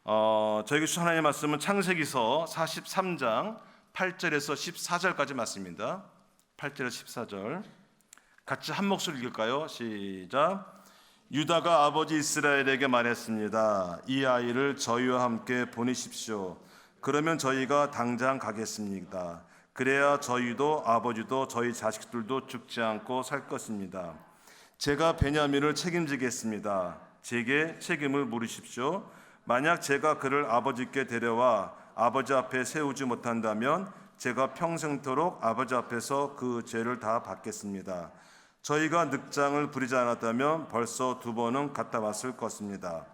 저에게 주신 하나님의 말씀은 창세기서 43장 8절에서 14절까지 말씀입니다. 8절에서 14절 같이 한 목소리 읽을까요? 시작. 유다가 아버지 이스라엘에게 말했습니다. 이 아이를 저희와 함께 보내십시오. 그러면 저희가 당장 가겠습니다. 그래야 저희도 아버지도 저희 자식들도 죽지 않고 살 것입니다. 제가 베냐민을 책임지겠습니다. 제게 책임을 물으십시오. 만약 제가 그를 아버지께 데려와 아버지 앞에 세우지 못한다면 제가 평생토록 아버지 앞에서 그 죄를 다 받겠습니다. 저희가 늑장을 부리지 않았다면 벌써 2번은 갔다 왔을 것입니다.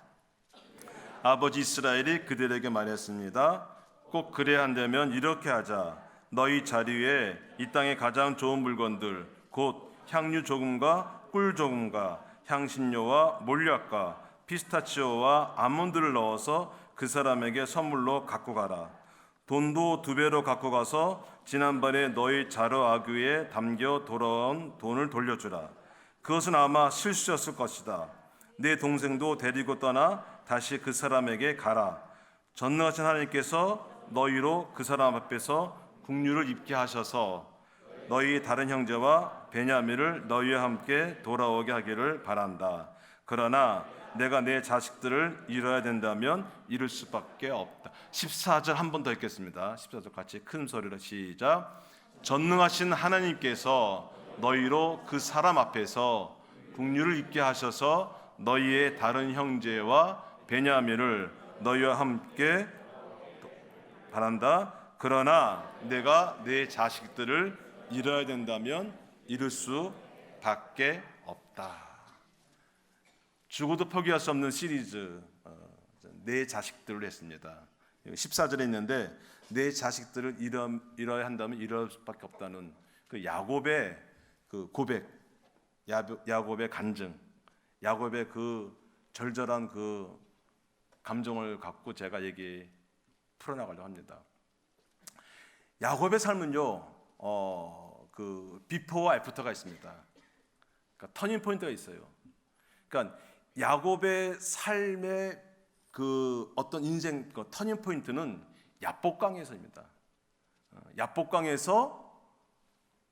아버지 이스라엘이 그들에게 말했습니다. 꼭 그래야 한다면 이렇게 하자. 너희 자리 위에 이 땅의 가장 좋은 물건들, 곧 향유 조금과 꿀 조금과 향신료와 몰약과 피스타치오와 아몬드를 넣어서 그 사람에게 선물로 갖고 가라. 돈도 2배로 갖고 가서 지난번에 너희 자루 아귀에 담겨 돌아온 돈을 돌려주라. 그것은 아마 실수였을 것이다. 내 동생도 데리고 떠나 다시 그 사람에게 가라. 전능하신 하나님께서 너희로 그 사람 앞에서 국류를 입게 하셔서 너희 다른 형제와 베냐민을 너희와 함께 돌아오게 하기를 바란다. 그러나 내가 내 자식들을 잃어야 된다면 잃을 수밖에 없다. 14절 한 번 더 읽겠습니다. 14절 같이 큰 소리로 시작. 전능하신 하나님께서 너희로 그 사람 앞에서 국류를 입게 하셔서 너희의 다른 형제와 베냐민을 너희와 함께 바란다. 그러나 내가 내 자식들을 잃어야 된다면 잃을 수밖에 없다. 죽어도 포기할 수 없는 시리즈 내 자식들을 했습니다. 14절에 있는데 내 자식들을 잃어야 한다면 잃을 수밖에 없다는 그 야곱의 그 고백, 야곱의 간증, 야곱의 그 절절한 그 감정을 갖고 제가 얘기 풀어나가려고 합니다. 야곱의 삶은요, 그 비포와 애프터가 있습니다. 그러니까 터닝 포인트가 있어요. 그러니까 야곱의 삶의 그 어떤 인생 그 터닝 포인트는 야복강에서입니다. 야복강에서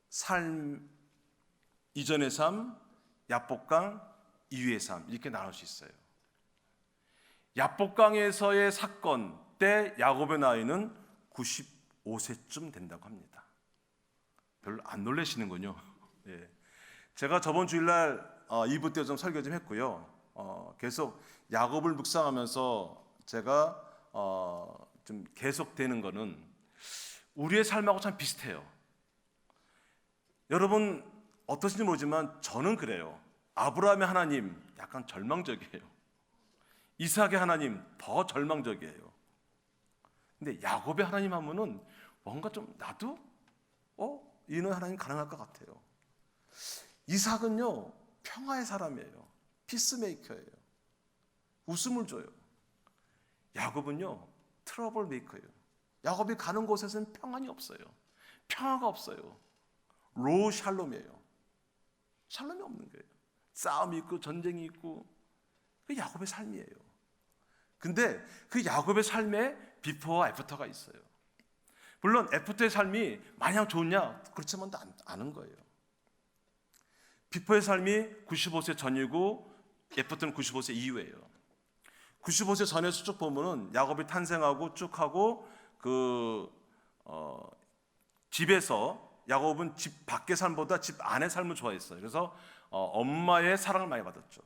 삶 이전의 삶, 야복강 이후의 삶 이렇게 나눌 수 있어요. 야복강에서의 사건 때 야곱의 나이는 95세쯤 된다고 합니다. 별로 안 놀라시는군요. 예. 제가 저번 주일날 2부 때 좀 설교 좀 했고요. 계속 야곱을 묵상하면서 제가 좀 계속되는 거는 우리의 삶하고 참 비슷해요. 여러분 어떠신지 모르지만 저는 그래요. 아브라함의 하나님 약간 절망적이에요. 이삭의 하나님 더 절망적이에요. 근데 야곱의 하나님 하면은 뭔가 좀 나도 이는 하나님 가능할 것 같아요. 이삭은요 평화의 사람이에요. 피스메이커예요. 웃음을 줘요. 야곱은요 트러블 메이커예요. 야곱이 가는 곳에서는 평안이 없어요. 평화가 없어요. 로 샬롬이에요. 샬롬이 없는 거예요. 싸움이 있고 전쟁이 있고 그 야곱의 삶이에요. 근데 그 야곱의 삶에 비포와 애프터가 있어요. 물론 애프터의 삶이 마냥 좋냐? 그렇지만 않은 거예요. 비포의 삶이 95세 전이고 애프터는 95세 이후예요. 95세 전에서 쭉 보면은 야곱이 탄생하고 쭉 하고 집에서 야곱은 집 밖의 삶보다 집 안의 삶을 좋아했어요. 그래서 엄마의 사랑을 많이 받았죠.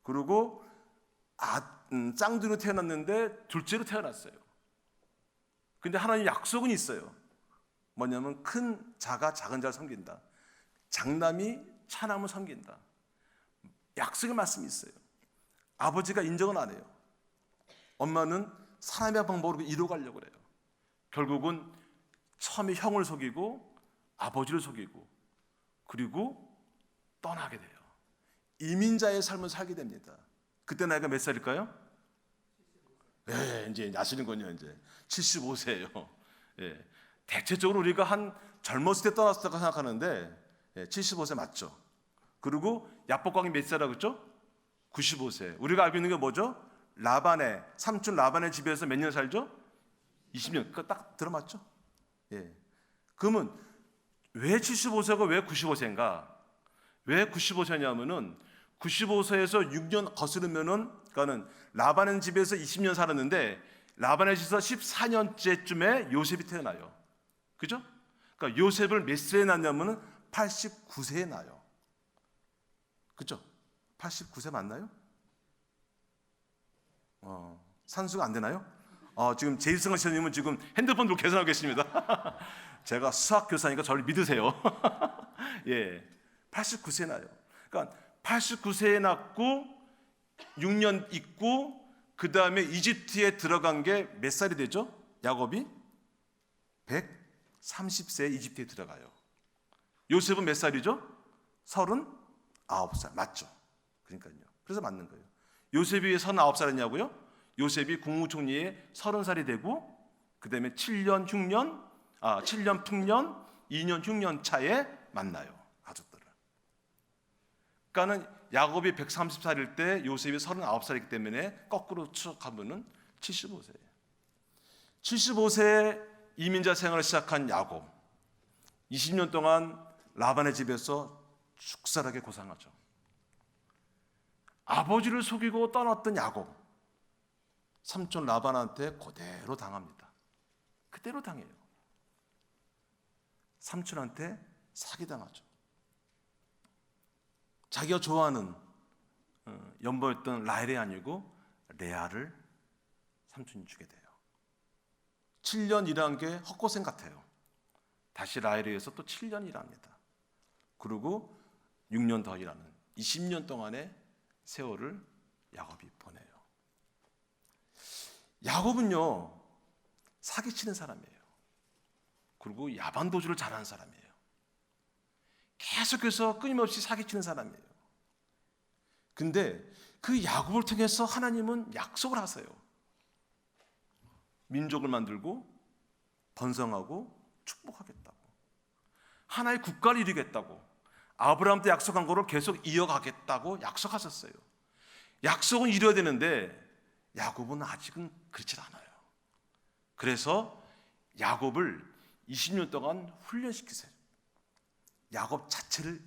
그리고 쌍둥이로 태어났는데 둘째로 태어났어요. 근데 하나님 약속은 있어요. 뭐냐면 큰 자가 작은 자를 섬긴다. 장남이 차남을 섬긴다. 약속의 말씀이 있어요. 아버지가 인정은 안 해요. 엄마는 사람의 방법으로 이뤄가려고 그래요. 결국은 처음에 형을 속이고 아버지를 속이고 그리고 떠나게 돼요. 이민자의 삶을 살게 됩니다. 그때 나이가 몇 살일까요? 네, 이제 아시는군요. 이제 75세예요. 예, 대체적으로 우리가 한 젊었을 때 떠났다고 생각하는데 75세 맞죠? 그리고 야복강이 몇 살이라고 했죠? 95세. 우리가 알고 있는 게 뭐죠? 라반의 삼촌 라반의 집에서 몇 년 살죠? 20년. 그거 딱 들어맞죠? 예. 그러면 왜 75세가 왜 95세인가? 왜 95세냐면은 95세에서 6년 거스르면은 그러니까는 라반의 집에서 20년 살았는데 라반의 집에서 14년째쯤에 요셉이 태어나요. 그죠? 그러니까 요셉을 몇 세에 낳냐면은 89세에 낳아요. 그죠? 89세 맞나요? 산수가 안 되나요? 지금 제일승환 시장님은 지금 핸드폰 들고 계산하고 계십니다. 제가 수학 교사니까 저를 믿으세요. 예, 89세에 낳아요. 그러니까 89세에 낳고 6년 있고 그 다음에 이집트에 들어간 게 몇 살이 되죠? 야곱이 130세에 이집트에 들어가요. 요셉은 몇 살이죠? 39살 맞죠? 그러니까요. 그래서 맞는 거예요. 요셉이 왜 39살이냐고요? 요셉이 국무총리에 30살이 되고 그 다음에 7년 흉년, 7년 풍년, 2년 흉년 차에 만나요. 가족들을. 그러니까는 야곱이 130살일 때 요셉이 39살이기 때문에 거꾸로 추적하면은 75세예요. 75세에 이민자 생활을 시작한 야곱. 20년 동안 라반의 집에서 축살하게 고생하죠. 아버지를 속이고 떠났던 야곱. 삼촌 라반한테 그대로 당합니다. 그대로 당해요. 삼촌한테 사기당하죠. 자기가 좋아하는 연보였던 라헬이 아니고 레아를 삼촌이 주게 돼요. 7년 일한 게 헛고생 같아요. 다시 라헬에 의해서 또 7년 일합니다. 그리고 6년 더 일하는 20년 동안의 세월을 야곱이 보내요. 야곱은요, 사기치는 사람이에요. 그리고 야반도주를 잘하는 사람이에요. 계속해서 끊임없이 사기치는 사람이에요. 근데 그 야곱을 통해서 하나님은 약속을 하세요. 민족을 만들고 번성하고 축복하겠다고. 하나의 국가를 이루겠다고. 아브라함 때 약속한 거를 계속 이어가겠다고 약속하셨어요. 약속은 이뤄야 되는데 야곱은 아직은 그렇지 않아요. 그래서 야곱을 20년 동안 훈련시키세요. 야곱 자체를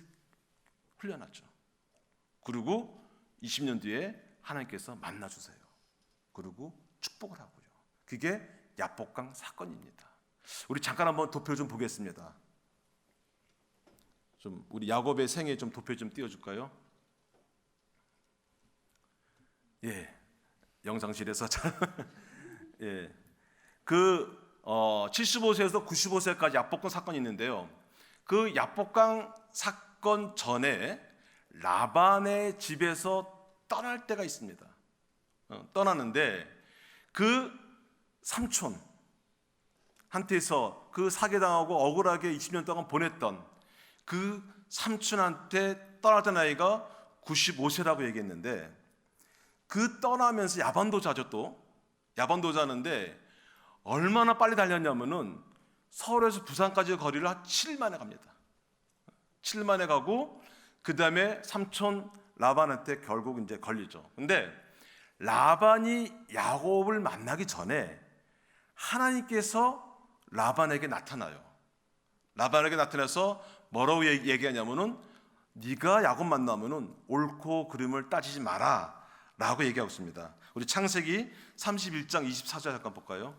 훈련하죠. 그리고 20년 뒤에 하나님께서 만나주세요. 그리고 축복을 하고요. 그게 야복강 사건입니다. 우리 잠깐 한번 도표 좀 보겠습니다. 좀 우리 야곱의 생애 좀 도표 좀 띄워줄까요? 예, 영상실에서 예, 75세에서 95세까지 야복강 사건이 있는데요. 그 야복강 사건 전에 라반의 집에서 떠날 때가 있습니다. 떠나는데 그 삼촌 한테서 그 사기당하고 억울하게 20년 동안 보냈던 그 삼촌한테 떠나던 나이가 95세라고 얘기했는데 그 떠나면서 야반도자죠. 또 야반도자는데 얼마나 빨리 달렸냐면은 서울에서 부산까지 거리를 한 7일 만에 갑니다. 7일 만에 가고 그 다음에 삼촌 라반한테 결국 이제 걸리죠. 근데 라반이 야곱을 만나기 전에 하나님께서 라반에게 나타나요. 라반에게 나타나서 뭐라고 얘기하냐면은 네가 야곱 만나면은 옳고 그름을 따지지 마라 라고 얘기하고 있습니다. 우리 창세기 31장 24절 잠깐 볼까요?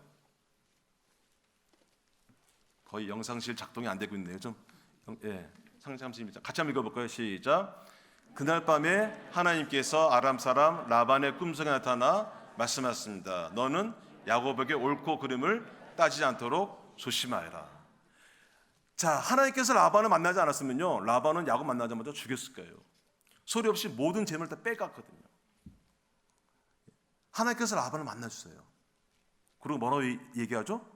거의 영상실 작동이 안 되고 있네요. 창세기 31장 같이 한번 읽어볼까요? 시작. 그날 밤에 하나님께서 아람 사람 라반의 꿈속에 나타나 말씀하셨습니다. 너는 야곱에게 옳고 그름을 따지지 않도록 조심하여라. 자, 하나님께서 라반을 만나지 않았으면요, 라반은 야곱 만나자마자 죽였을 거예요. 소리 없이 모든 재물을 다 빼갔거든요. 하나님께서 라반을 만나주세요. 그리고 뭐라고 얘기하죠?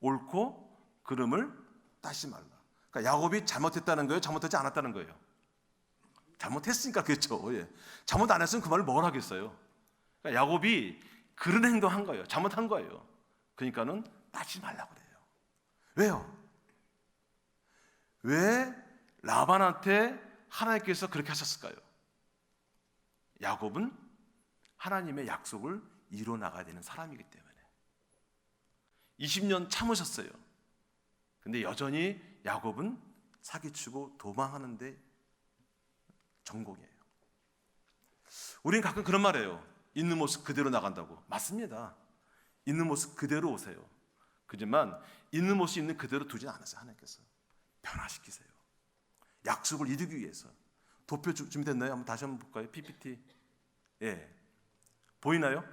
옳고 그름을 따지지 말라. 그러니까 야곱이 잘못했다는 거예요? 잘못하지 않았다는 거예요? 잘못했으니까 그렇죠. 예. 잘못 안 했으면 그 말을 뭘 하겠어요? 그러니까 야곱이 그런 행동한 거예요. 잘못한 거예요. 그러니까는 따지지 말라고 그래요. 왜요? 왜 라반한테 하나님께서 그렇게 하셨을까요? 야곱은 하나님의 약속을 이뤄 나가야 되는 사람이기 때문에 20년 참으셨어요. 근데 여전히 야곱은 사기치고 도망하는데 전공이에요. 우리는 가끔 그런 말해요. 있는 모습 그대로 나간다고. 맞습니다. 있는 모습 그대로 오세요. 그지만 있는 모습 있는 그대로 두진 않았어요. 하나님께서 변화시키세요. 약속을 이루기 위해서. 도표 준비됐나요? 한번 다시 한번 볼까요? PPT. 예, 보이나요?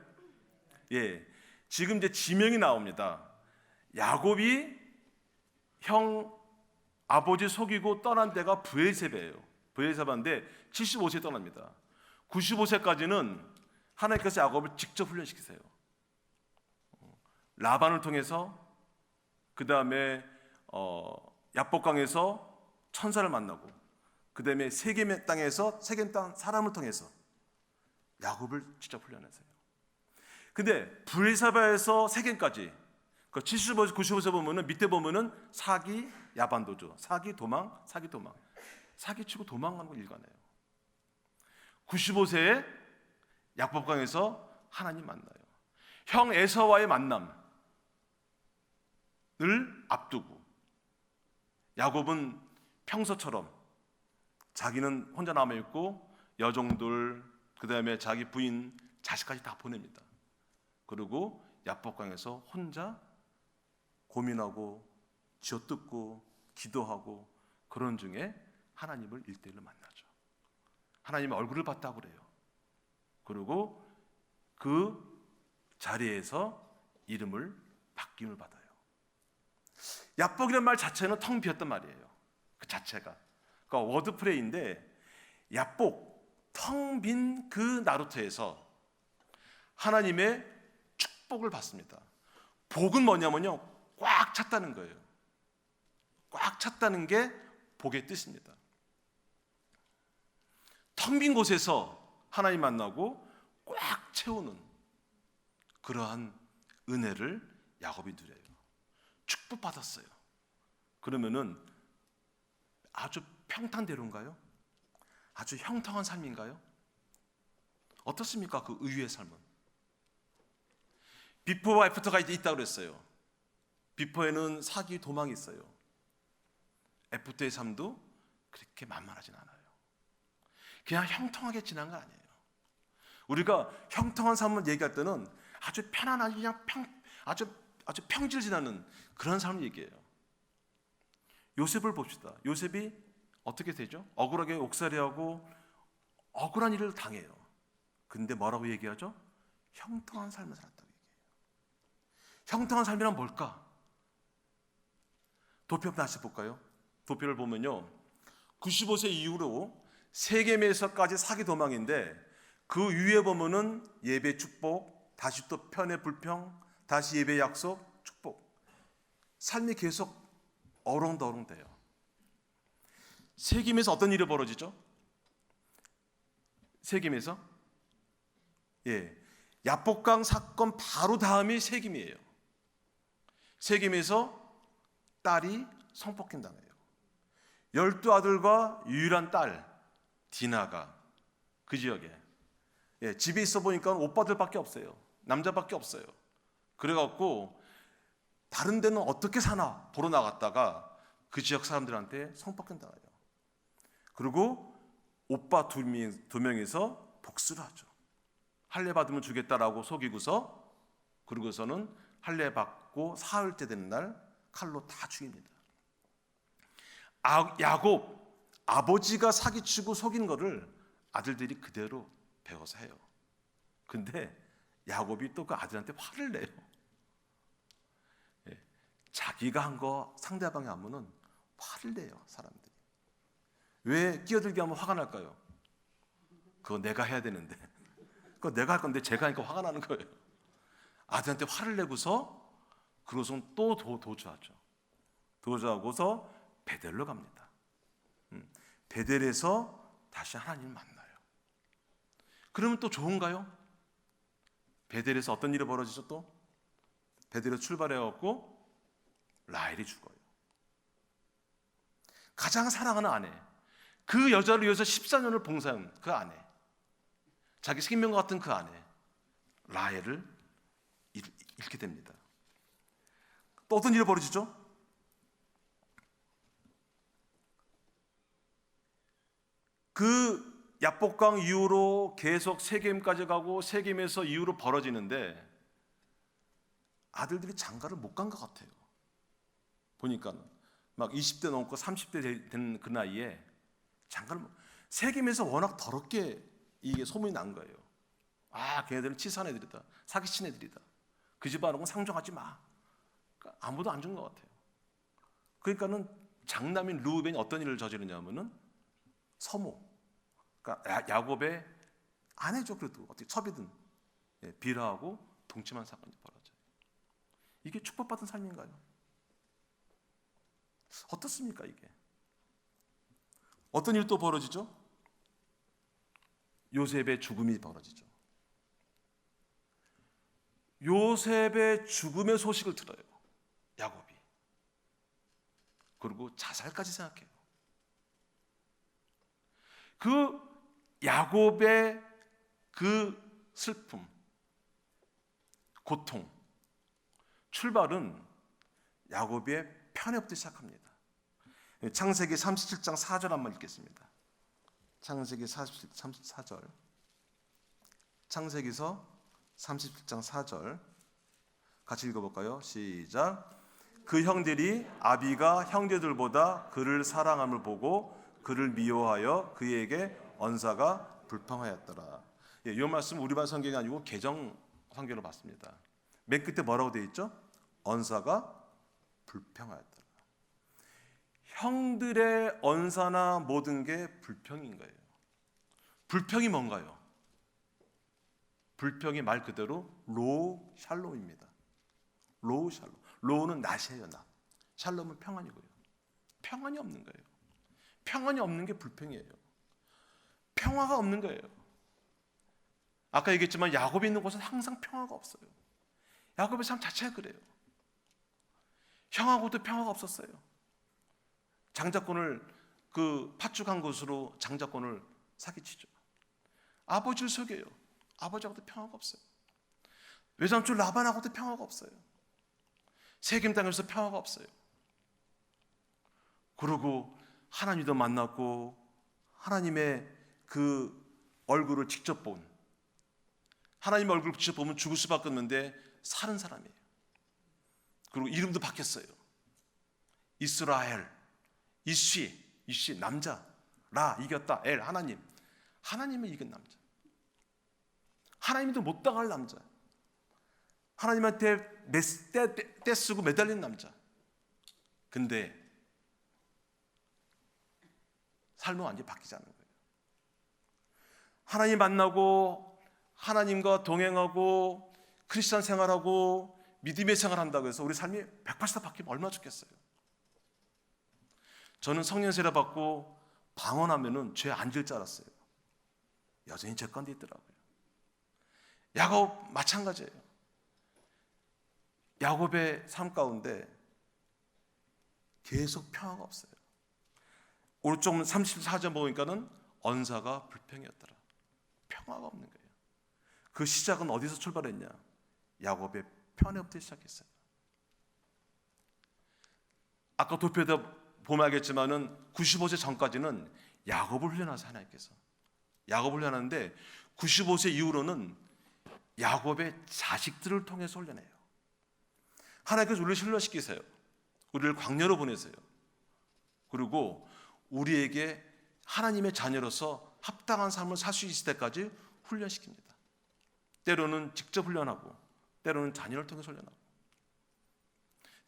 예, 지금 이제 지명이 나옵니다. 야곱이 형 아버지 속이고 떠난 데가 브에세바예요. 브에세바인데 75세에 떠납니다. 95세까지는 하나님께서 야곱을 직접 훈련시키세요. 라반을 통해서, 그 다음에 야복강에서 천사를 만나고, 그 다음에 세겜의 땅에서 세겜 땅 사람을 통해서 야곱을 직접 훈련하세요. 근데 브에세바에서 세겜까지, 그 75세, 95세 보면은 밑에 보면은 사기, 야반도죠. 사기, 도망, 사기, 도망. 사기치고 도망가는 걸 일관해요. 95세에 야복강에서 하나님 만나요. 형 에서와의 만남을 앞두고 야곱은 평소처럼 자기는 혼자 남아있고 여종들, 그 다음에 자기 부인, 자식까지 다 보냅니다. 그리고 야복강에서 혼자 고민하고 쥐어뜯고 기도하고 그런 중에 하나님을 1대1로 만나죠. 하나님의 얼굴을 봤다고 그래요. 그리고 그 자리에서 이름을 바뀜을 받아요. 야복이라는 말 자체는 텅 비었단 말이에요. 그 자체가. 그러니까 워드플레이인데 야복, 텅 빈 그 나루터에서 하나님의 축복을 받습니다. 복은 뭐냐면요, 꽉 찼다는 거예요. 꽉 찼다는 게 복의 뜻입니다. 텅 빈 곳에서 하나님 만나고 꽉 채우는 그러한 은혜를 야곱이 누려요. 축복받았어요. 그러면은 아주 평탄대로인가요? 아주 형통한 삶인가요? 어떻습니까? 그 의유의 삶은. 비포와 애프터가 있다고 그랬어요. 비포에는 사기, 도망이 있어요. 애프터의 삶도 그렇게 만만하진 않아요. 그냥 형통하게 지난 거 아니에요. 우리가 형통한 삶을 얘기할 때는 아주 편안하게 그냥 아주 평질 지나는 그런 삶을 얘기해요. 요셉을 봅시다. 요셉이 어떻게 되죠? 억울하게 옥살이하고 억울한 일을 당해요. 근데 뭐라고 얘기하죠? 형통한 삶을 살았다고 얘기해요. 형통한 삶이란 뭘까? 도표 다시 볼까요? 도표를 보면요, 95세 이후로 세겜에서까지 사기 도망인데 그 위에 보면은 예배 축복, 다시 또 편의 불평, 다시 예배 약속, 축복. 삶이 계속 어렁더렁 돼요. 세겜에서 어떤 일이 벌어지죠? 세겜에서 야복강 사건 바로 다음이 세겜이에요. 세겜에서 딸이 성폭행당해요. 12아들과 유일한 딸 디나가 그 지역에 집에 있어 보니까 오빠들밖에 없어요. 남자밖에 없어요. 그래갖고 다른 데는 어떻게 사나 보러 나갔다가 그 지역 사람들한테 성폭행당해요. 그리고 오빠 두 명이서 복수를 하죠. 할례 받으면 주겠다라고 속이고서, 그러고서는 할례 받고 사흘째 되는 날 칼로 다 죽입니다. 야곱, 아버지가 사기치고 속인 거를 아들들이 그대로 배워서 해요. 근데 야곱이 또 그 아들한테 화를 내요. 자기가 한 거 상대방이 하면은 화를 내요, 사람들이. 왜 끼어들게 하면 화가 날까요? 그거 내가 해야 되는데, 그거 내가 할 건데 제가 하니까 화가 나는 거예요. 아들한테 화를 내고서 그러고선 또 도주하죠. 도주하고서 베델로 갑니다. 베델에서 다시 하나님을 만나요. 그러면 또 좋은가요? 베델에서 어떤 일이 벌어지죠? 또 베델에서 출발해갖고 라헬이 죽어요. 가장 사랑하는 아내, 그 여자를 위해서 14년을 봉사한 그 아내, 자기 생명과 같은 그 아내 라헬을 잃게 됩니다. 또 어떤 일이 벌어지죠? 그 야복강 이후로 계속 세겜까지 가고 세겜에서 이후로 벌어지는데 아들들이 장가를 못 간 것 같아요. 보니까 막 20대 넘고 30대 된 그 나이에 장가를 세겜에서 워낙 더럽게 이게 소문이 난 거예요. 아, 걔네들은 치사한 애들이다, 사기친 애들이다, 그 집안하고는 상종하지 마. 그러니까 아무도 안 준 것 같아요. 그러니까는 장남인 르우벤이 어떤 일을 저지르냐면은 서모, 그러니까 야곱의 아내죠. 그래도 어떻게 첩이든 비라하고 동침한 사건이 벌어져요. 이게 축복받은 삶인가요? 어떻습니까 이게? 어떤 일이 또 벌어지죠? 요셉의 죽음이 벌어지죠. 요셉의 죽음의 소식을 들어요, 야곱이. 그리고 자살까지 생각해요. 그 야곱의 그 슬픔, 고통, 출발은 야곱의 편애부터 시작합니다. 창세기 37장 4절 한번 읽겠습니다. 창세기 34절. 창세기서 37장 4절 같이 읽어볼까요? 시작. 그 형들이 아비가 형제들보다 그를 사랑함을 보고 그를 미워하여 그에게 언사가 불평하였더라. 이 말씀 우리말 성경이 아니고 개정 성경으로 봤습니다. 맨 끝에 뭐라고 되어 있죠? 언사가 불평하였더라. 형들의 언사나 모든 게 불평인 거예요. 불평이 뭔가요? 불평이 말 그대로 로 샬롬입니다. 로 샬롬. 로는 낮이에요, 낮. 샬롬은 평안이고요. 평안이 없는 거예요. 평안이 없는 게 불평이에요. 평화가 없는 거예요. 아까 얘기했지만 야곱이 있는 곳은 항상 평화가 없어요. 야곱의 삶 자체가 그래요. 형하고도 평화가 없었어요. 장자권을 그 파죽한 곳으로 장자권을 사기치죠. 아버지를 속여요. 아버지하고도 평화가 없어요. 외삼촌 라반하고도 평화가 없어요. 세겜 땅에서 평화가 없어요. 그리고 하나님도 만났고 하나님의 그 얼굴을 직접 본, 하나님의 얼굴을 직접 보면 죽을 수밖에 없는데 사는 사람이에요. 그리고 이름도 바뀌었어요. 이스라엘, 이씨 남자, 라 이겼다, 엘 하나님, 하나님을 이긴 남자, 하나님도 못 당할 남자, 하나님한테 떼 쓰고 매달린 남자. 근데 삶은 완전히 바뀌지 않는 거예요. 하나님 만나고 하나님과 동행하고 크리스찬 생활하고 믿음의 생활한다고 해서 우리 삶이 180도 바뀌면 얼마나 좋겠어요. 저는 성령 세례 받고 방언하면은 죄 안 질 줄 알았어요. 여전히 죄 건데 있더라고요. 야곱 마찬가지예요. 야곱의 삶 가운데 계속 평화가 없어요. 오른쪽 34절 보니까는 언사가 불평이었더라. 평화가 없는 거예요. 그 시작은 어디서 출발했냐? 야곱의 편애부터 시작했어요. 아까 도표에다 보면 알겠지만은 95세 전까지는 야곱을 훈련하세요. 하나님께서 야곱을 훈련하는데 95세 이후로는 야곱의 자식들을 통해서 훈련해요. 하나님께서 우리를 훈련시키세요. 우리를 광야로 보내세요. 그리고 우리에게 하나님의 자녀로서 합당한 삶을 살 수 있을 때까지 훈련시킵니다. 때로는 직접 훈련하고 때로는 자녀를 통해서 훈련하고.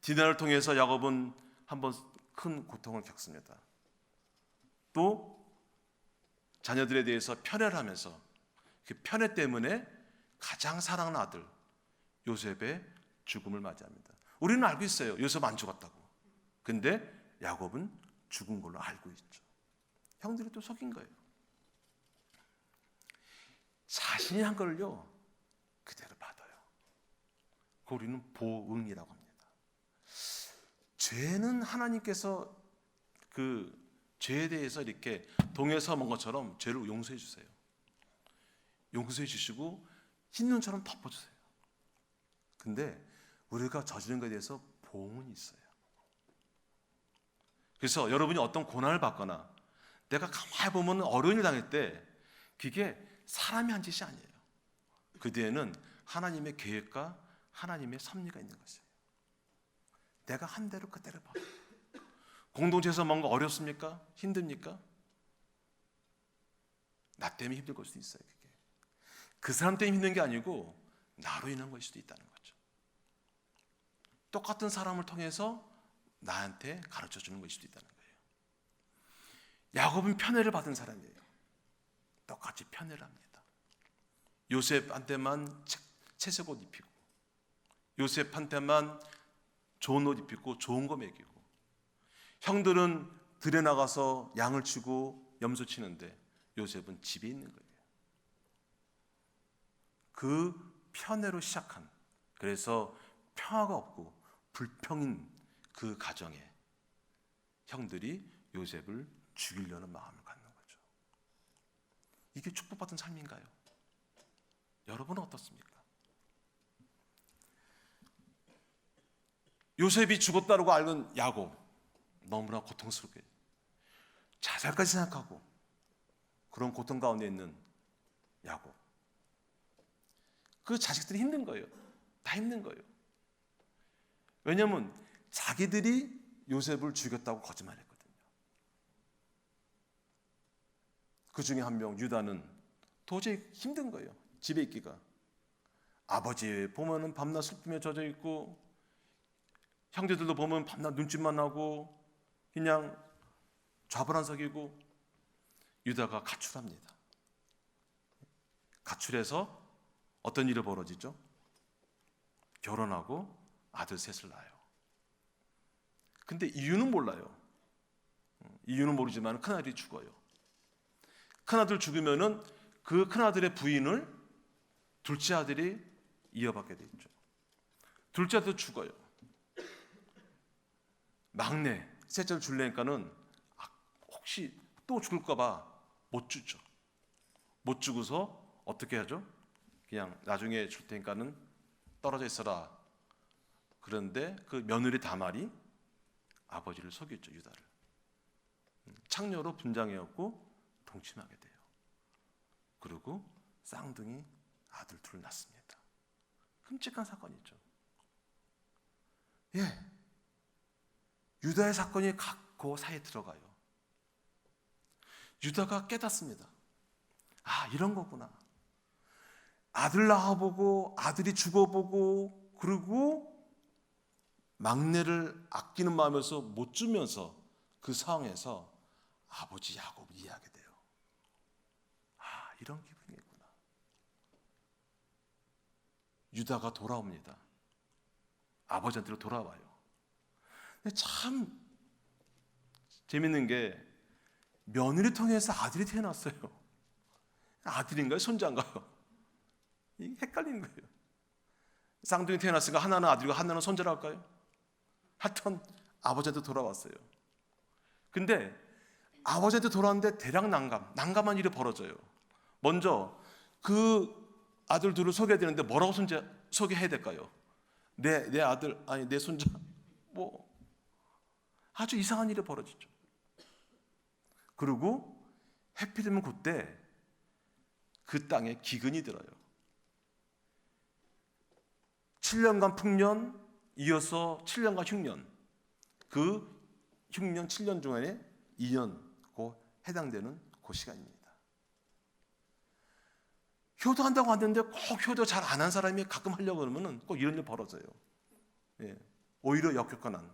디나를 통해서 야곱은 한번 큰 고통을 겪습니다. 또 자녀들에 대해서 편애를 하면서 그 편애 때문에 가장 사랑하는 아들 요셉의 죽음을 맞이합니다. 우리는 알고 있어요. 요셉 안 죽었다고. 근데 야곱은 죽은 걸로 알고 있죠. 형들이 또 속인 거예요. 자신이 한 걸요 그대로 받아요. 그걸 우리는 보응이라고 합니다. 죄는 하나님께서 그 죄에 대해서 이렇게 동에서 먹은 것처럼 죄를 용서해 주세요. 용서해 주시고 흰눈처럼 덮어주세요. 근데 우리가 저지른 것에 대해서 보응은 있어요. 그래서 여러분이 어떤 고난을 받거나 내가 가만히 보면 어려운 일 당할 때 그게 사람이 한 짓이 아니에요. 그 뒤에는 하나님의 계획과 하나님의 섭리가 있는 것이에요. 내가 한 대로 그대로 봐. 공동체에서 뭔가 어렵습니까? 힘듭니까? 나 때문에 힘들 걸 수도 있어요. 그게. 그 사람 때문에 힘든 게 아니고 나로 인한 것일 수도 있다는 거죠. 똑같은 사람을 통해서 나한테 가르쳐 주는 것일 수도 있다는 거예요. 야곱은 편애를 받은 사람이에요. 똑같이 편애를 합니다. 요셉한테만 채색 옷 입히고, 요셉한테만 좋은 옷 입히고 좋은 거 먹이고, 형들은 들에 나가서 양을 치고 염소 치는데 요셉은 집에 있는 거예요. 그 편애로 시작한, 그래서 평화가 없고 불평인 그 가정에 형들이 요셉을 죽이려는 마음을 갖는 거죠. 이게 축복받은 삶인가요? 여러분은 어떻습니까? 요셉이 죽었다고 알건 야곱 너무나 고통스럽게 자살까지 생각하고 그런 고통 가운데 있는 야곱, 그 자식들이 힘든 거예요. 다 힘든 거예요. 왜냐하면 자기들이 요셉을 죽였다고 거짓말했거든요. 그 중에 한 명 유다는 도저히 힘든 거예요. 집에 있기가. 아버지 보면은 밤낮 슬픔에 젖어 있고, 형제들도 보면 밤낮 눈짓만 하고 그냥 좌불안석이고, 유다가 가출합니다. 가출해서 어떤 일이 벌어지죠? 결혼하고 아들 셋을 낳아요. 근데 이유는 몰라요. 이유는 모르지만 큰아들이 죽어요. 큰아들 죽으면은 그 큰아들의 부인을 둘째 아들이 이어받게 되죠. 둘째 아들도 죽어요. 막내, 셋째를 줄래니까는 혹시 또 죽을까봐 못 주죠. 못 주고서 어떻게 하죠? 그냥 나중에 줄 테니까는 떨어져 있어라. 그런데 그 며느리 다말이 아버지를 속였죠, 유다를. 창녀로 분장해갖고 동침하게 돼요. 그리고 쌍둥이 아들 둘을 낳습니다. 끔찍한 사건이죠. 예, 유다의 사건이 그 사이에 들어가요. 유다가 깨닫습니다. 아, 이런 거구나. 아들 낳아보고 아들이 죽어보고 그리고 막내를 아끼는 마음에서 못 주면서 그 상황에서 아버지 야곱을 이해하게 돼요. 아, 이런 기분이겠구나. 유다가 돌아옵니다. 아버지한테로 돌아와요. 근데 참 재밌는 게 며느리 통해서 아들이 태어났어요. 아들인가요? 손자인가요? 이게 헷갈리는 거예요. 쌍둥이 태어났으니까 하나는 아들이고 하나는 손자랄까요? 하여튼 아버지한테 돌아왔어요. 근데 아버지한테 돌아왔는데 대략 난감한 일이 벌어져요. 먼저 그 아들 둘을 소개해야 되는데 뭐라고 소개해야 될까요? 내 아들, 아니 내 손자, 뭐 아주 이상한 일이 벌어지죠. 그리고 해피되면 그때 그 땅에 기근이 들어요. 7년간 풍년, 이어서 7년간 흉년. 그 흉년 7년 중에 2년 해당되는 그 시간입니다. 효도한다고 하는데 꼭 효도 잘 안 한 사람이 가끔 하려고 그러면 꼭 이런 일 벌어져요. 예, 오히려 역효과난.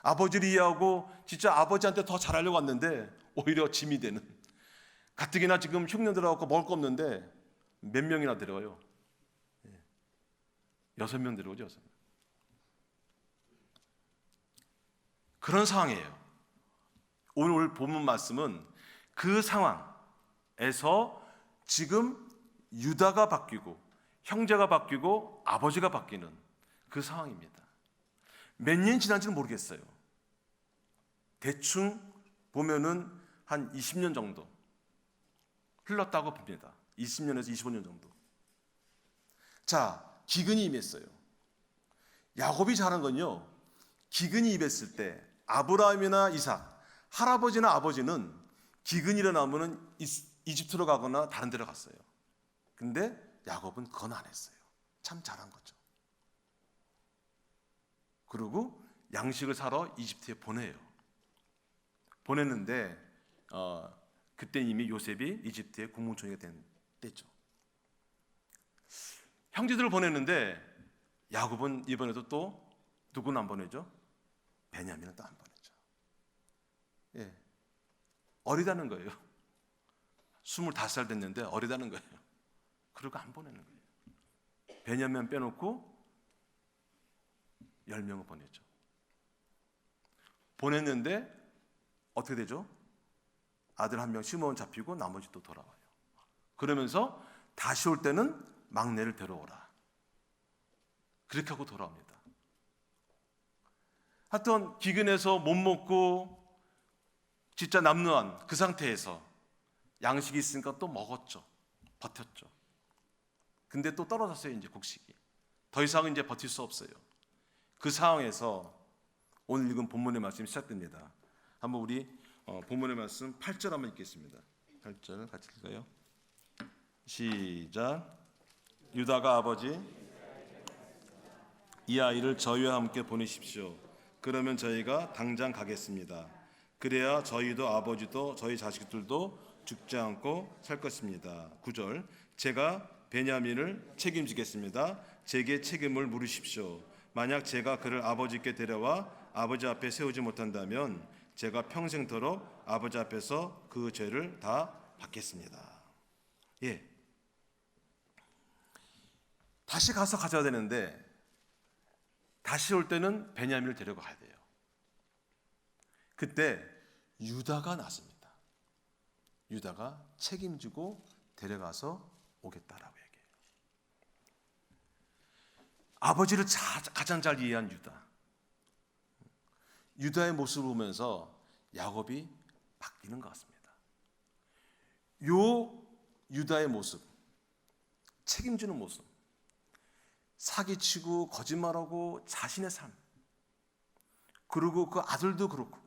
아버지를 이해하고 진짜 아버지한테 더 잘하려고 왔는데 오히려 짐이 되는. 가뜩이나 지금 흉년 들어가고 먹을 거 없는데 몇 명이나 데려와요? 6명 데려오죠. 6명. 그런 상황이에요. 오늘 본문 말씀은 그 상황에서 지금 유다가 바뀌고 형제가 바뀌고 아버지가 바뀌는 그 상황입니다. 몇 년이 지난지는 모르겠어요. 대충 보면은 한 20년 정도 흘렀다고 봅니다. 20년에서 25년 정도. 자, 기근이 임했어요. 야곱이 잘한 건요, 기근이 임했을 때 아브라함이나 이삭, 할아버지나 아버지는 기근이 일어나면은 이집트로 가거나 다른 데로 갔어요. 근데 야곱은 그건 안 했어요. 참 잘한 거죠. 그리고 양식을 사러 이집트에 보내요. 보냈는데 그때 이미 요셉이 이집트의 국무총리가 된 때죠. 형제들을 보냈는데 야곱은 이번에도 또 누구는 안 보내죠? 베냐민은 또 안 보내죠. 예, 어리다는 거예요. 25살 됐는데 어리다는 거예요. 그리고 안 보내는 거예요. 베냐민 빼놓고 10명을 보냈죠. 보냈는데 어떻게 되죠? 아들 한 명 시므온 잡히고 나머지 또 돌아와요. 그러면서 다시 올 때는 막내를 데려오라. 그렇게 하고 돌아옵니다. 하여튼 기근해서 못 먹고 진짜 남루한 그 상태에서 양식이 있으니까 또 먹었죠. 버텼죠. 근데 또 떨어졌어요. 이제 곡식이. 더 이상은 이제 버틸 수 없어요. 그 상황에서 오늘 읽은 본문의 말씀이 시작됩니다. 한번 우리 본문의 말씀 8절 한번 읽겠습니다. 8절 같이 읽어요. 시작. 유다가 아버지 이 아이를 저희와 함께 보내십시오. 그러면 저희가 당장 가겠습니다. 그래야 저희도 아버지도 저희 자식들도 죽지 않고 살 것입니다. 9절. 제가 베냐민을 책임지겠습니다. 제게 책임을 물으십시오. 만약 제가 그를 아버지께 데려와 아버지 앞에 세우지 못한다면 제가 평생토록 아버지 앞에서 그 죄를 다 받겠습니다. 예. 다시 가서 가져야 되는데 다시 올 때는 베냐민을 데려가야 돼요. 그때 유다가 났습니다. 유다가 책임지고 데려가서 오겠다라고 얘기해요. 아버지를 가장 잘 이해한 유다. 유다의 모습을 보면서 야곱이 바뀌는 것 같습니다. 요 유다의 모습, 책임지는 모습, 사기치고 거짓말하고 자신의 삶, 그리고 그 아들도 그렇고,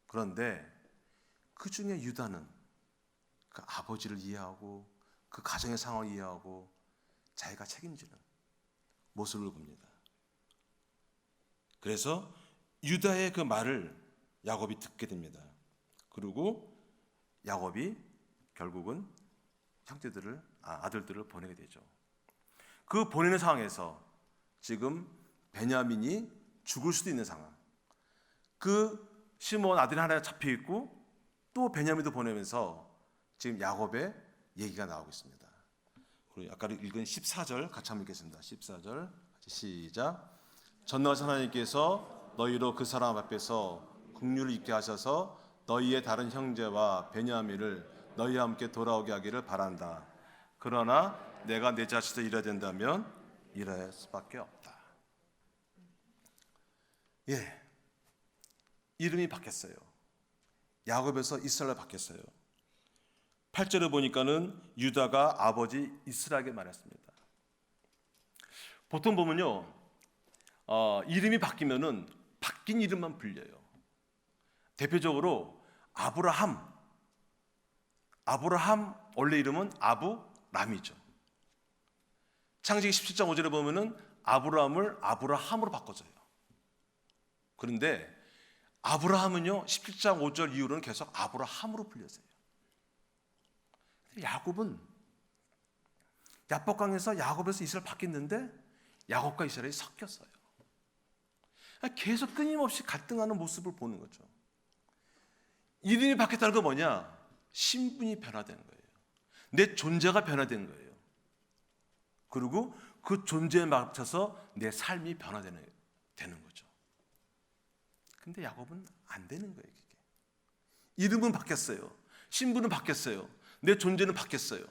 그런데 그 중에 유다는 그 아버지를 이해하고 그 가정의 상황을 이해하고 자기가 책임지는 모습을 봅니다. 그래서 유다의 그 말을 야곱이 듣게 됩니다. 그리고 야곱이 결국은 아들들을 보내게 되죠. 그 보내는 상황에서 지금 베냐민이 죽을 수도 있는 상황. 그 시므온 아들이 하나 잡혀 있고 또 베냐민도 보내면서 지금 야곱의 얘기가 나오고 있습니다. 그리고 아까 읽은 14절 같이 한번 읽겠습니다. 14절 시작. 전능하신 하나님께서 너희로 그 사람 앞에서 긍휼을 있게 하셔서 너희의 다른 형제와 베냐민을 너희와 함께 돌아오게 하기를 바란다. 그러나 내가 내 자식을 잃어야 된다면 잃어야 할 수밖에 없다. 예, 이름이 바뀌었어요. 야곱에서 이스라엘 바뀌었어요. 8절에 보니까는 유다가 아버지 이스라엘에게 말했습니다. 보통 보면요, 이름이 바뀌면은 바뀐 이름만 불려요. 대표적으로 아브라함 원래 이름은 아브람이죠. 창세기 17장 5절에 보면은 아브라함을 아브라함으로 바꿔줘요. 그런데 아브라함은요 17장 5절 이후로는 계속 아브라함으로 불렸어요. 야곱은 야복강에서 야곱에서 이스라엘 바뀌었는데 야곱과 이스라엘이 섞였어요. 계속 끊임없이 갈등하는 모습을 보는 거죠. 이름이 바뀌었다는 건 뭐냐? 신분이 변화되는 거예요. 내 존재가 변화되는 거예요. 그리고 그 존재에 맞춰서 내 삶이 변화되는 거죠. 근데 야곱은 안 되는 거예요. 그게. 이름은 바뀌었어요. 신분은 바뀌었어요. 내 존재는 바뀌었어요.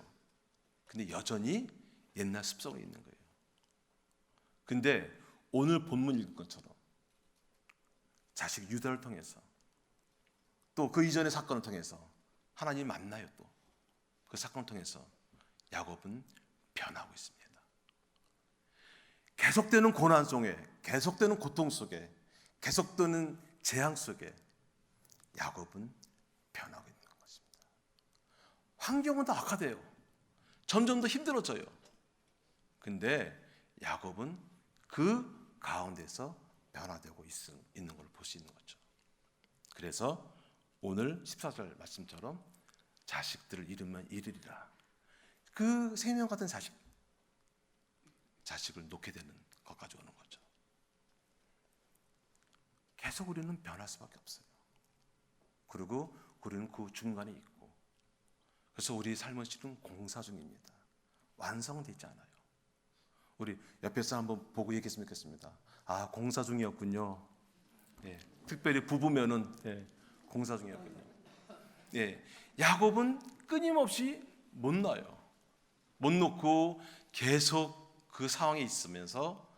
근데 여전히 옛날 습성이 있는 거예요. 근데 오늘 본문 읽은 것처럼 자식 유다를 통해서 또 그 이전의 사건을 통해서 하나님 만나요. 또 그 사건을 통해서 야곱은 변하고 있습니다. 계속되는 고난 속에, 계속되는 고통 속에, 계속되는 재앙 속에 야곱은 변하고 있는 것입니다. 환경은 더 악화돼요. 점점 더 힘들어져요. 근데 야곱은 그 가운데서 변화되고 있는 걸 볼 수 있는 거죠. 그래서 오늘 14절 말씀처럼 자식들을 잃으면 잃으리라. 그 생명 같은 자식을 놓게 되는 것까지 오는 거죠. 계속 우리는 변할 수밖에 없어요. 그리고 우리는 그 중간에 있고, 그래서 우리 삶은 지금 공사 중입니다. 완성되지 않아요. 우리 옆에서 한번 보고 얘기했으면 좋겠습니다. 아, 공사 중이었군요. 예, 특별히 부부면은 공사 중이었군요. 예, 야곱은 끊임없이 못 놔요. 못 놓고 계속 그 상황에 있으면서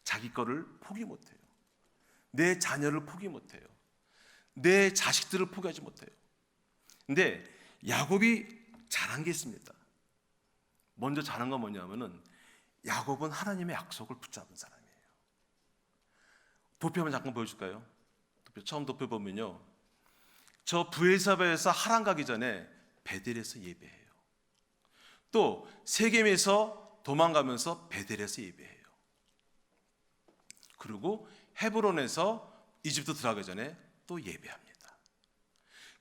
자기 거를 포기 못해요. 내 자녀를 포기 못해요. 내 자식들을 포기하지 못해요. 근데 야곱이 잘한 게 있습니다. 먼저 잘한 건 뭐냐면은 야곱은 하나님의 약속을 붙잡은 사람이에요. 도표 한번 잠깐 보여줄까요? 처음 도표 보면요, 저 브엘사바에서 하란 가기 전에 베델에서 예배해요. 또 세겜에서 도망가면서 베델에서 예배해요. 그리고 헤브론에서 이집트 들어가기 전에 또 예배합니다.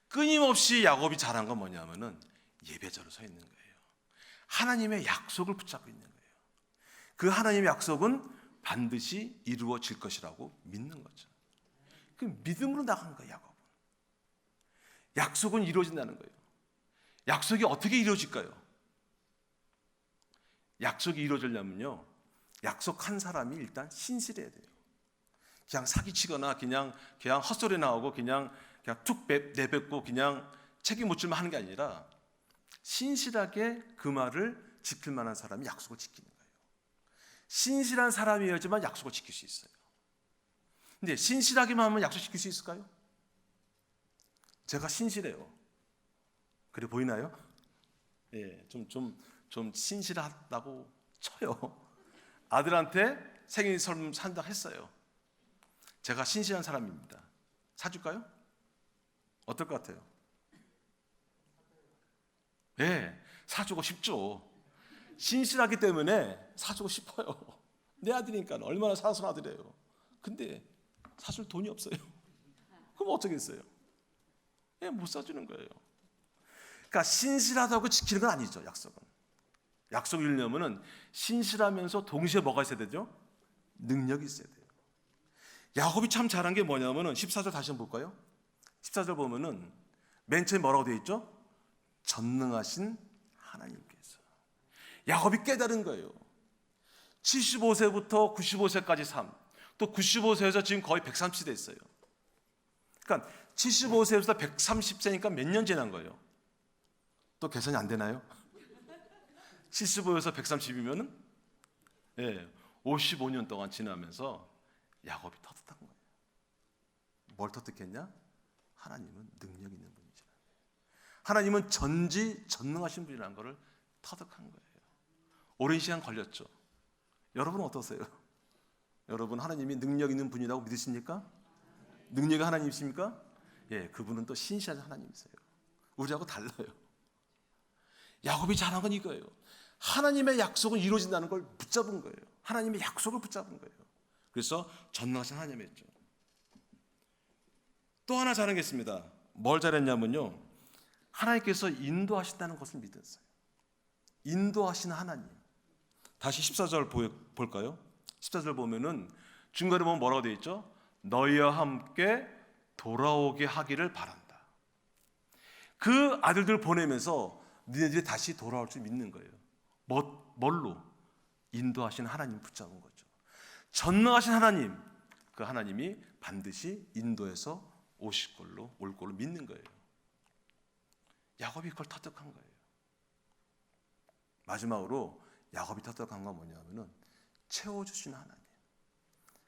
끊임없이 야곱이 잘한 건 뭐냐면은 예배자로 서 있는 거예요. 하나님의 약속을 붙잡고 있는 거예요. 그 하나님의 약속은 반드시 이루어질 것이라고 믿는 거죠. 그 믿음으로 나간 거예요, 야곱은. 약속은 이루어진다는 거예요. 약속이 어떻게 이루어질까요? 약속이 이루어지려면요, 약속한 사람이 일단 신실해야 돼요. 그냥 사기치거나 그냥 헛소리 나오고 그냥 툭 내뱉고 그냥 책임 못 질만 하는 게 아니라 신실하게 그 말을 지킬 만한 사람이 약속을 지키는 거예요. 신실한 사람이어야지만 약속을 지킬 수 있어요. 근데 신실하기만 하면 약속 지킬 수 있을까요? 제가 신실해요. 그래 보이나요? 예, 좀 신실하다고 쳐요. 아들한테 생일 선물 산다 했어요. 제가 신실한 사람입니다. 사줄까요? 어떨 것 같아요? 예, 사주고 싶죠. 신실하기 때문에 사주고 싶어요. 내 아들이니까 얼마나 사소한 아들이에요. 근데 사줄 돈이 없어요. 그럼 어쩌겠어요? 예, 못 사주는 거예요. 그러니까 신실하다고 지키는 건 아니죠, 약속은. 약속을 이루려면은 신실하면서 동시에 뭐가 있어야 되죠? 능력이 있어야 돼요. 야곱이 참 잘한 게 뭐냐면은 14절 다시 한번 볼까요? 14절 보면은 맨 처음에 뭐라고 되어 있죠? 전능하신 하나님께서. 야곱이 깨달은 거예요. 75세부터 95세까지 삶, 또 95세에서 지금 거의 130세 됐어요. 그러니까 75세에서 130세니까 몇 년 지난 거예요? 또 계산이 안 되나요? 75에서 130이면은 55년 동안 지나면서 야곱이 터득한 거예요. 뭘 터득했냐? 하나님은 능력 있는 분이시라. 하나님은 전지전능하신 분이라는 것을 터득한 거예요. 오랜 시간 걸렸죠. 여러분은 어떠세요? 여러분 하나님이 능력 있는 분이라고 믿으십니까? 능력이 하나님이십니까? 예, 그분은 또 신실한 하나님이세요. 우리하고 달라요. 야곱이 잘한 건 이거예요. 하나님의 약속은 이루어진다는 걸 붙잡은 거예요. 하나님의 약속을 붙잡은 거예요. 그래서 전능하신 하나님이었죠. 또 하나 잘한 게 있습니다. 뭘 잘했냐면요, 하나님께서 인도하신다는 것을 믿었어요. 인도하시는 하나님. 다시 14절 볼까요? 14절 보면은 중간에 보면 뭐라고 되어 있죠? 너희와 함께 돌아오게 하기를 바란다. 그 아들들 보내면서 너희들이 다시 돌아올 줄 믿는 거예요. 뭘로? 인도하신 하나님 붙잡은 거죠. 전능하신 하나님, 그 하나님이 반드시 인도해서 올 걸로 믿는 거예요. 야곱이 그걸 터득한 거예요. 마지막으로 야곱이 터득한 건 뭐냐면은 채워주신 하나님.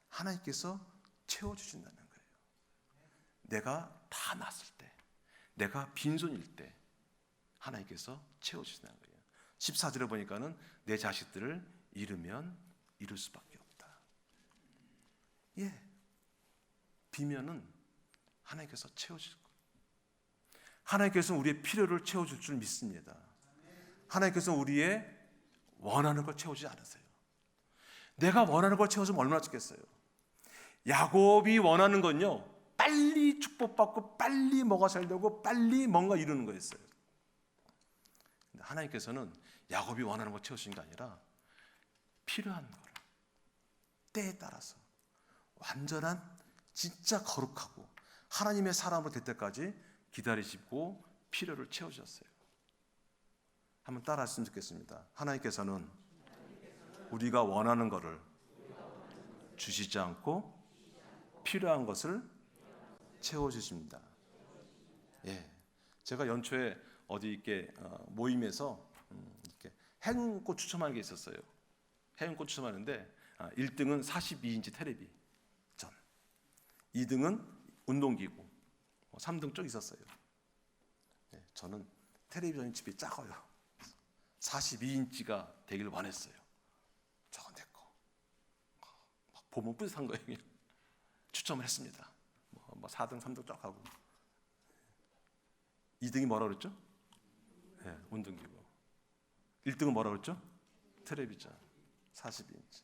하나님께서 채워주신다는 거예요. 내가 다 났을 때, 내가 빈손일 때 하나님께서 채워주신다는 거예요. 14절에 보니까는 내 자식들을 잃으면 이룰 수밖에 없다. 예, 비면은 하나님께서 채워줄 거예요. 하나님께서 우리의 필요를 채워줄 줄 믿습니다. 하나님께서 우리의 원하는 걸 채우지 않으세요. 내가 원하는 걸 채워주면 얼마나 좋겠어요. 야곱이 원하는 건요, 빨리 축복받고 빨리 뭐가 잘 되고 빨리 뭔가 이루는 거였어요. 근데 하나님께서는 야곱이 원하는 걸 채우신 게 아니라 필요한 거를 때에 따라서 완전한 진짜 거룩하고 하나님의 사람으로 될 때까지 기다리시고 필요를 채우셨어요. 한번 따라 하시면 좋겠습니다. 하나님께서는 우리가 원하는 것을 주시지 않고 필요한 것을 채워주십니다. 예, 제가 연초에 어디 이렇게 모임에서 이렇게 해운꽃 추첨하는 게 있었어요. 해운꽃 추첨하는데 1등은 42인치 텔레비 전, 2등은 운동기구, 3등 쭉 있었어요. 예, 저는 텔레비전이 집이 작아요. 42인치가 되길 원했어요. 저건 내 거. 막 보면 뿌듯한 거예요. 추첨을 했습니다. 뭐 4등, 3등 쫙 하고. 2등이 뭐라 그랬죠? 네, 운동기구. 1등은 뭐라 그랬죠? 텔레비전 42인치.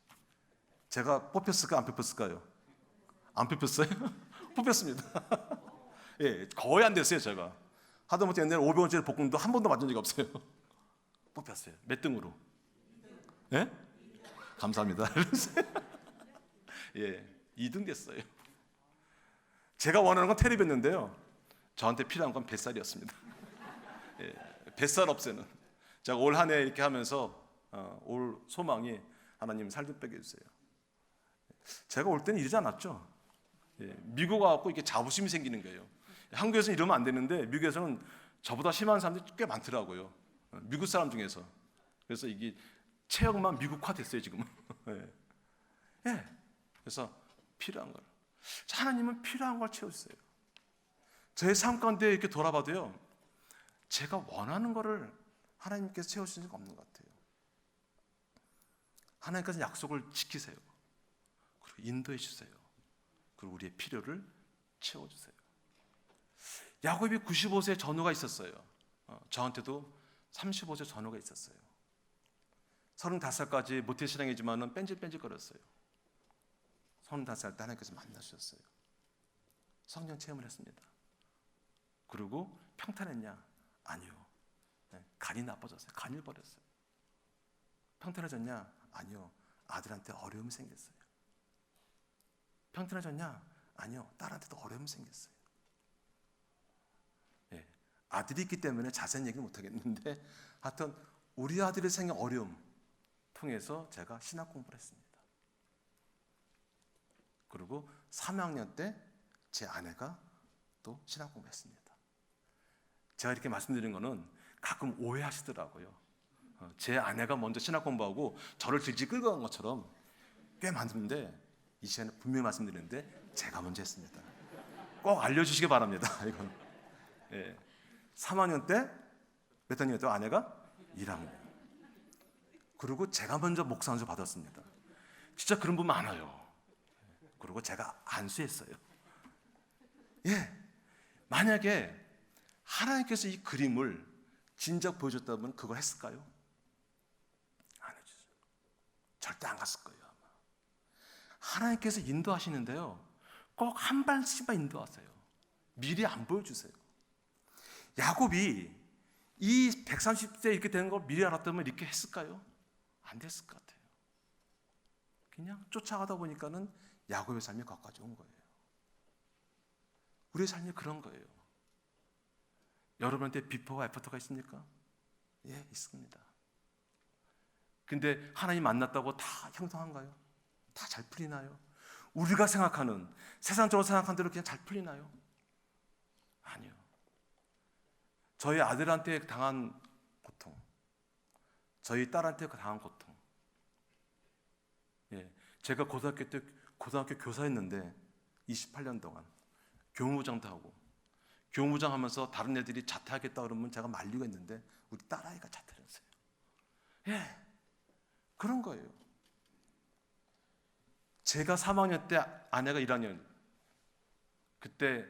제가 뽑혔을까 안 뽑혔을까요? 안 뽑혔어요? 뽑혔습니다. 예, 거의 안 됐어요. 제가 하다못해 옛날에 500원짜리 복권도 한 번도 맞은 적이 없어요. 뽑혔어요. 몇 등으로? 예? 감사합니다. 예, 2등 됐어요. 제가 원하는 건 텔레비였는데요, 저한테 필요한 건 뱃살이었습니다. 예, 뱃살 없애는. 제가 올 한 해 이렇게 하면서 올 소망이 하나님 살 좀 빼게 해주세요. 제가 올 때는 이러지 않았죠. 예, 미국 와갖고 이렇게 자부심이 생기는 거예요. 한국에서는 이러면 안 되는데 미국에서는 저보다 심한 사람들이 꽤 많더라고요. 미국 사람 중에서. 그래서 이게 체형만 미국화 됐어요 지금. 예. 예. 그래서 필요한 걸, 하나님은 필요한 걸 채우세요. 저의 삶 가운데 이렇게 돌아봐도요, 제가 원하는 거를 하나님께서 채우시는 게 없는 것 같아요. 하나님께서 약속을 지키세요. 그리고 인도해 주세요. 그리고 우리의 필요를 채워주세요. 야곱이 95세 전후가 있었어요. 저한테도 35세 전후가 있었어요. 35살까지 모태신앙이지만 뺀질뺀질거렸어요. 35살 때 하나님께서 만나주셨어요. 성령 체험을 했습니다. 그리고 평탄했냐? 아니요. 간이 나빠졌어요. 간을 버렸어요. 평탄해졌냐? 아니요. 아들한테 어려움이 생겼어요. 평탄해졌냐? 아니요. 딸한테도 어려움이 생겼어요. 예, 아들이 있기 때문에 자세한 얘기는 못하겠는데 하여튼 우리 아들이 생긴 어려움 통해서 제가 신학 공부를 했습니다. 그리고 3학년 때 제 아내가 또 신학 공부했습니다. 제가 이렇게 말씀드리는 거는 가끔 오해하시더라고요. 제 아내가 먼저 신학 공부하고 저를 질질 끌고 간 것처럼 꽤 많은데, 이 시간에 분명히 말씀드리는데 제가 먼저 했습니다. 꼭 알려주시기 바랍니다. 이건. 예. 3학년 때 몇 학년이었죠? 아내가 1학년. 그리고 제가 먼저 목사 안수 받았습니다. 진짜 그런 분 많아요. 그리고 제가 안수했어요. 예, 만약에 하나님께서 이 그림을 진작 보여줬다면 그걸 했을까요? 안 해주죠. 절대 안 갔을 거예요 아마. 하나님께서 인도하시는데요, 꼭 한 발씩만 인도하세요. 미리 안 보여주세요. 야곱이 이 130세 이렇게 되는 걸 미리 알았다면 이렇게 했을까요? 안 됐을 것 같아요. 그냥 쫓아가다 보니까는 야곱의 삶이 거기까지 온 거예요. 우리의 삶이 그런 거예요. 여러분한테 비포와 애프터가 있습니까? 예, 있습니다. 근데 하나님 만났다고 다 형통한가요? 다 잘 풀리나요? 우리가 생각하는, 세상적으로 생각하는 대로 그냥 잘 풀리나요? 아니요. 저희 아들한테 당한 고통, 저희 딸한테 당한 고통. 예, 제가 고등학교 때 고등학교 교사였는데 28년 동안 교무부장도 하고, 교무부장 하면서 다른 애들이 자퇴하겠다 그러면 제가 말리고 했는데 우리 딸아이가 자퇴를 했어요. 예, 그런 거예요. 제가 3학년 때 아내가 1학년, 그때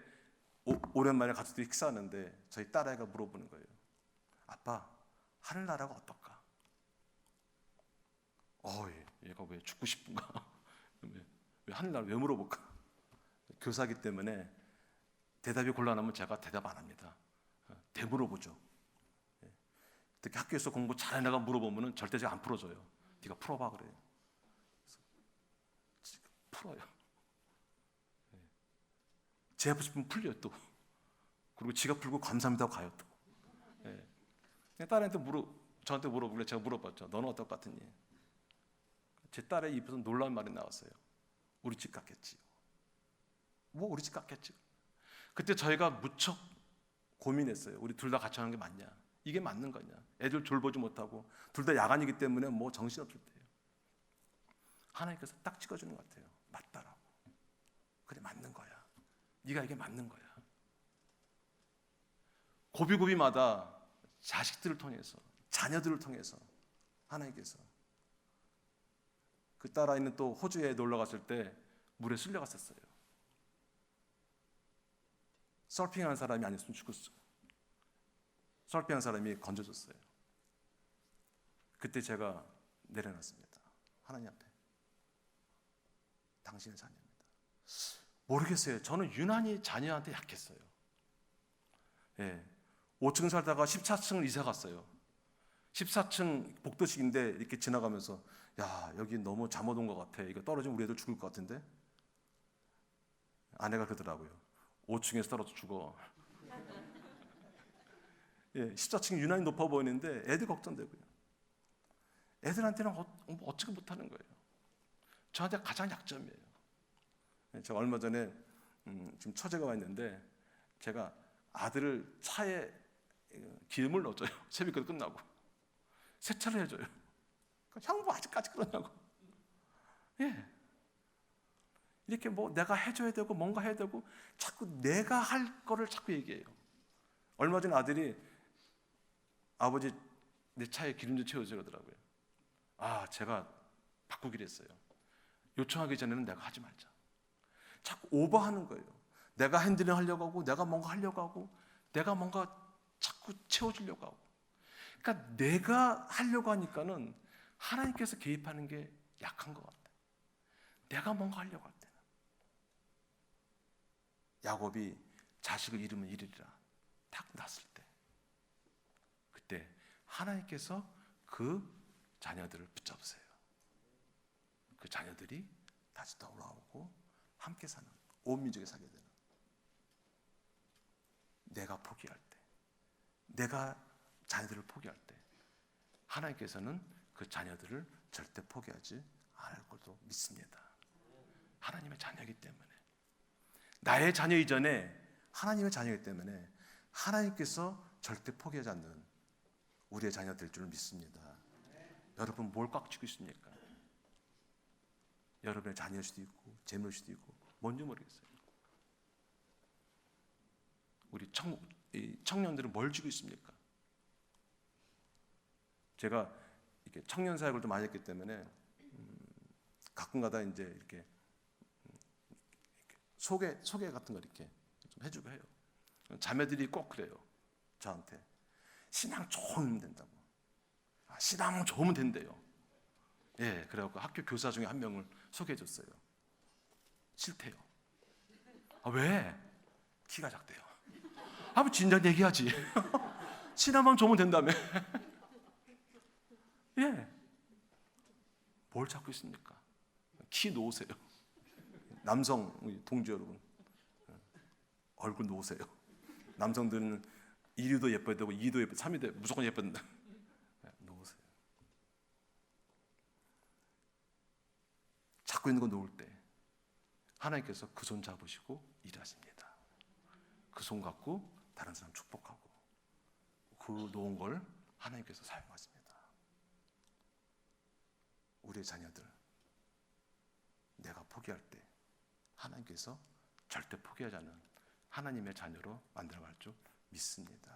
오랜만에 가족들이 식사하는데 저희 딸아이가 물어보는 거예요. 아빠, 하늘나라가 어떨까? 얘가 왜 죽고 싶은가? 왜 하늘나라 왜 물어볼까? 교사기 때문에 대답이 곤란하면 제가 대답 안 합니다. 되물어보죠. 특히 학교에서 공부 잘하는 애가 물어보면 절대 제가 안 풀어줘요. 네가 풀어봐 그래요. 풀어요. 제 하고 싶으면 풀려요 또. 그리고 지가 풀고 감사합니다 하고 가요 또. 딸한테 저한테 물어보길래 제가 물어봤죠. 너는 어떨 것 같으니? 제 딸의 입에서 놀라운 말이 나왔어요. 우리 집 같겠지. 뭐 우리 집 같겠지. 그때 저희가 무척 고민했어요. 우리 둘 다 같이 하는 게 맞냐? 이게 맞는 거냐? 애들 돌보지 못하고 둘 다 야간이기 때문에 뭐 정신없을 때예요. 하나님께서 딱 찍어주는 것 같아요. 맞다라고. 그래 맞는 거야. 네가 이게 맞는 거야. 고비고비마다 자식들을 통해서, 자녀들을 통해서 하나님께서, 그 딸아이는 또 호주에 놀러 갔을 때 물에 쓸려갔었어요. 서핑하는 사람이 아니었으면 죽었어요. 서핑하는 사람이 건져줬어요. 그때 제가 내려놨습니다. 하나님 앞에. 당신의 자녀입니다. 모르겠어요. 저는 유난히 자녀한테 약했어요. 5층 살다가 14층을 이사 갔어요. 14층 복도식인데 이렇게 지나가면서 야 여기 너무 잠옷 온 것 같아. 이거 떨어지면 우리 애들 죽을 것 같은데. 아내가 그러더라고요. 5층에서 떨어져 죽어. 14층이 유난히 높아 보이는데 애들 걱정되고요. 애들한테는 어떻게 못하는 거예요. 저한테 가장 약점이에요. 제가 얼마 전에 지금 처제가 와 있는데 제가 아들을 차에 기름을 넣어줘요. 새벽기도 끝나고 세차를 해줘요. 형부 아직까지 그러냐고. 이렇게 뭐 내가 해줘야 되고 뭔가 해야 되고 자꾸 내가 할 거를 자꾸 얘기해요. 얼마 전에 아들이 아버지 내 차에 기름 좀 채워주려 그러더라고요. 제가 바꾸기로 했어요. 요청하기 전에는 내가 하지 말자. 자꾸 오버하는 거예요. 내가 핸들링 하려고 하고 내가 뭔가 하려고 하고 내가 뭔가 자꾸 채워주려고 하고. 그러니까 내가 하려고 하니까는 하나님께서 개입하는 게 약한 것 같아요. 내가 뭔가 하려고 할 때는. 야곱이 자식을 잃으면 이르리라 딱 났을 때 그때 하나님께서 그 자녀들을 붙잡으세요. 그 자녀들이 다시 돌아오고 함께 사는 온 민족이 살게 되는. 내가 포기할 때, 내가 자녀들을 포기할 때 하나님께서는 그 자녀들을 절대 포기하지 않을 것도 믿습니다. 하나님의 자녀이기 때문에, 나의 자녀 이전에 하나님의 자녀이기 때문에 하나님께서 절대 포기하지 않는 우리의 자녀 될 줄 믿습니다. 여러분 뭘 꽉 쥐고 있습니까? 여러분의 자녀일 수도 있고 재물일 수도 있고 뭔지 모르겠어요. 우리 청년들은 뭘 쥐고 있습니까? 제가 이렇게 청년 사역을 좀 많이 했기 때문에 가끔가다 이제 이렇게 소개 같은 거 이렇게 좀 해주고 해요. 자매들이 꼭 그래요. 저한테 신앙 좋으면 된다고. 신앙 좋으면 된대요. 그래갖고 학교 교사 중에 한 명을 소개해줬어요. 싫대요. 왜? 키가 작대요. 진작 얘기하지. 신앙만 좋으면 된다며. 뭘 찾고 있습니까? 키 놓으세요. 남성 동지 여러분, 얼굴 놓으세요. 남성들은 1위도 예뻐야 되고 2위도 예뻐, 3위도 무조건 예뻐야 된다. 놓으세요. 찾고 있는 거 놓을 때 하나님께서 그 손 잡으시고 일하십니다. 그 손 갖고 다른 사람 축복하고 그 놓은 걸 하나님께서 사용하십니다. 우리의 자녀들 내가 포기할 때 하나님께서 절대 포기하지 않는 하나님의 자녀로 만들어갈 줄 믿습니다.